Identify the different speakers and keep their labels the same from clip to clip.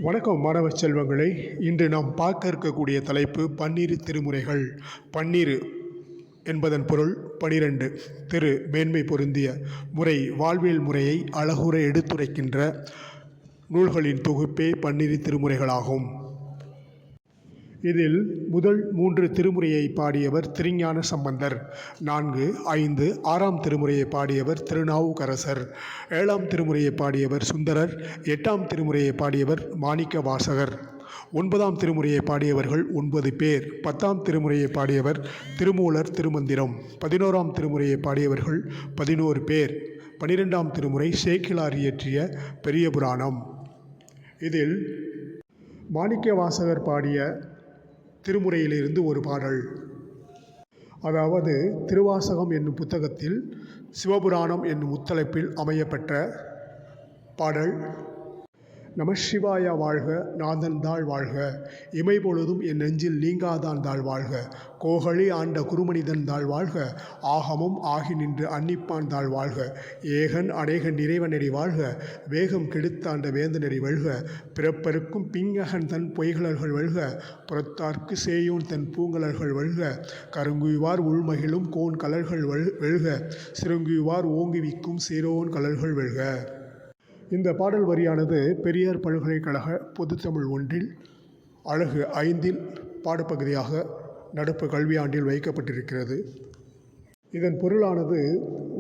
Speaker 1: வணக்கம் மாணவ செல்வங்களே. இன்று நாம் பார்க்க இருக்கக்கூடிய தலைப்பு பன்னிரு திருமுறைகள். பன்னிரு என்பதன் பொருள் 12. திரு மேன்மை பொருந்திய முறை வாழ்வியல் முறையை அழகுற எடுத்துரைக்கின்ற நூல்களின் தொகுப்பே பன்னிரு திருமுறைகளாகும். இதில் முதல் 3 திருமுறையை பாடியவர் திருஞான சம்பந்தர், 4, 5, 6ஆம் திருமுறையை பாடியவர் திருநாவுக்கரசர், 7ஆம் திருமுறையை பாடியவர் சுந்தரர், 8ஆம் திருமுறையை பாடியவர் மாணிக்க வாசகர், 9ஆம் திருமுறையை பாடியவர்கள் 9 பேர், 10ஆம் திருமுறையை பாடியவர் திருமூலர் திருமந்திரம், 11ஆம் திருமுறையை பாடியவர்கள் 11 பேர், 12ஆம் திருமுறை சேக்கிழார் இயற்றிய பெரிய புராணம். இதில் மாணிக்க வாசகர் பாடிய திருமுறையிலிருந்து ஒரு பாடல், அதாவது திருவாசகம் என்னும் புத்தகத்தில் சிவபுராணம் என்னும் முத்தலைப்பில் அமையப்பெற்ற பாடல். நம சிவாய வாழ்க, நாதன் தாழ் வாழ்க, இமை பொழுதும் என் நெஞ்சில் நீங்காதான் தாழ் வாழ்க, கோகழி ஆண்ட குருமனிதன் தாழ் வாழ்க, ஆகமும் ஆகி நின்று அன்னிப்பான் தாழ் வாழ்க, ஏகன் அநேகன் இறைவனடி வாழ்க, வேகம் கெடுத்தாண்ட வேந்தனடி வெல்க, பிறப்பருக்கும் பிங்ககன் தன் பொய்கலர்கள் வெல்க, புறத்தார்க்கு சேயோன் தன் பூங்கலர்கள் வெல்க, கருங்குவார் உள்மகிழும் கோன் கலர்கள் வெல்க, சிறுங்குவார் ஓங்குவிக்கும் சீரோன் கலர்கள் வெல்க. இந்த பாடல் வரியானது பெரியார் பல்கலைக்கழக பொதுத்தமிழ் ஒன்றில் அலகு 5இல் பாடப்பகுதியாக நடப்பு கல்வியாண்டில் வைக்கப்பட்டிருக்கிறது. இதன் பொருளானது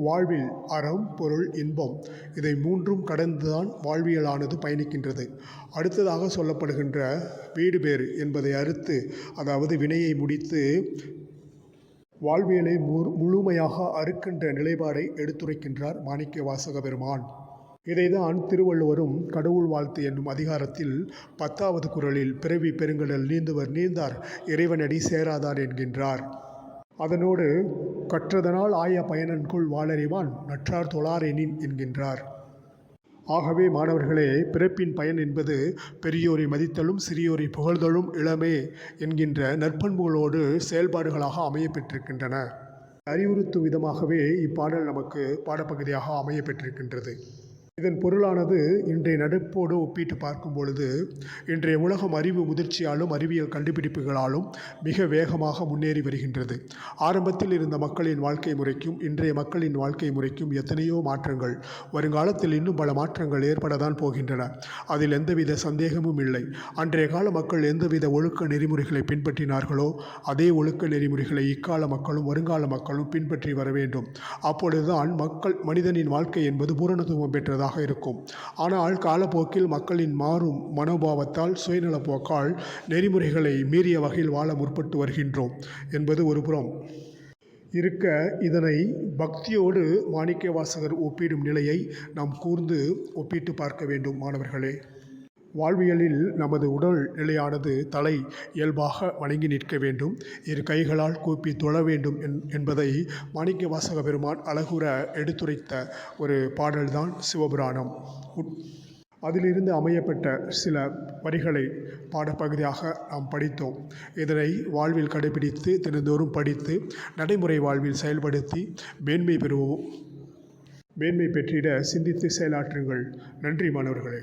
Speaker 1: வாழ்வில் அறம், பொருள், இன்பம் இதை 3ம் கடந்துதான் வாழ்வியலானது பயணிக்கின்றது. அடுத்ததாக சொல்லப்படுகின்ற வீடு பேறு என்பதை அறுத்து, அதாவது வினையை முடித்து வாழ்வியலை முழுமையாக அறுக்கின்ற நிலைப்பாடை எடுத்துரைக்கின்றார் மாணிக்க வாசக பெருமான். இதைதான் திருவள்ளுவரும் கடவுள் வாழ்த்து என்னும் அதிகாரத்தில் 10வது குறளில் பிறவி பெருங்கடல் நீந்துவர் நீந்தார் இறைவனடி சேராதார் என்கின்றார். அதனோடு கற்றதனால் ஆய பயனன்குள் வாளறிவான் நற்றார் தொழாரெனின் என்கின்றார். ஆகவே மாணவர்களே, பிறப்பின் பயன் என்பது பெரியோரை மதித்தலும் சிறியோரை புகழ்தலும் இளமே என்கின்ற நற்பண்புகளோடு செயல்பாடுகளாக அமையப்பெற்றிருக்கின்றன. அறிவுறுத்தும் விதமாகவே இப்பாடல் நமக்கு பாடப்பகுதியாக அமையப்பெற்றிருக்கின்றது. இதன் பொருளானது இன்றைய நடப்போடு ஒப்பிட்டு பார்க்கும் பொழுது, இன்றைய உலகம் அறிவு முதிர்ச்சியாலும் அறிவியல் கண்டுபிடிப்புகளாலும் மிக வேகமாக முன்னேறி வருகின்றது. ஆரம்பத்தில் இருந்த மக்களின் வாழ்க்கை முறைக்கும் இன்றைய மக்களின் வாழ்க்கை முறைக்கும் எத்தனையோ மாற்றங்கள், வருங்காலத்தில் இன்னும் பல மாற்றங்கள் ஏற்படத்தான் போகின்றன. அதில் எந்தவித சந்தேகமும் இல்லை. அன்றைய கால மக்கள் எந்தவித ஒழுக்க நெறிமுறைகளை பின்பற்றினார்களோ அதே ஒழுக்க நெறிமுறைகளை இக்கால மக்களும் வருங்கால மக்களும் பின்பற்றி வர வேண்டும். அப்பொழுதுதான் மனிதனின் வாழ்க்கை என்பது பூரணத்துவம் பெற்றதாக இருக்கும். ஆனால் காலப்போக்கில் மக்களின் மாறும் மனோபாவத்தால், சுயநலப்போக்கால் நெறிமுறைகளை மீறிய வகையில் வாழ முற்பட்டு வருகின்றோம் என்பது ஒரு புறம் இருக்க, இதனை பக்தியோடு மாணிக்க வாசகர் ஒப்பிடும் நிலையை நாம் கூர்ந்து ஒப்பிட்டு பார்க்க வேண்டும். மாணவர்களே, வாழ்வியலில் நமது உடல் நிலையானது தலை இயல்பாக வணங்கி நிற்க வேண்டும், இரு கைகளால் கூப்பி தொழ வேண்டும் என்பதை மாணிக்க வாசக பெருமான் அழகுற எடுத்துரைத்த ஒரு பாடல்தான் சிவபுராணம். அதிலிருந்து அமையப்பட்ட சில வரிகளை பாடப்பகுதியாக நாம் படித்தோம். இதனை வாழ்வில் கடைபிடித்து தினந்தோறும் படித்து நடைமுறை வாழ்வில் செயல்படுத்தி மேன்மை பெற்றிட சிந்தித்து செயலாற்றுங்கள். நன்றி மாணவர்களே.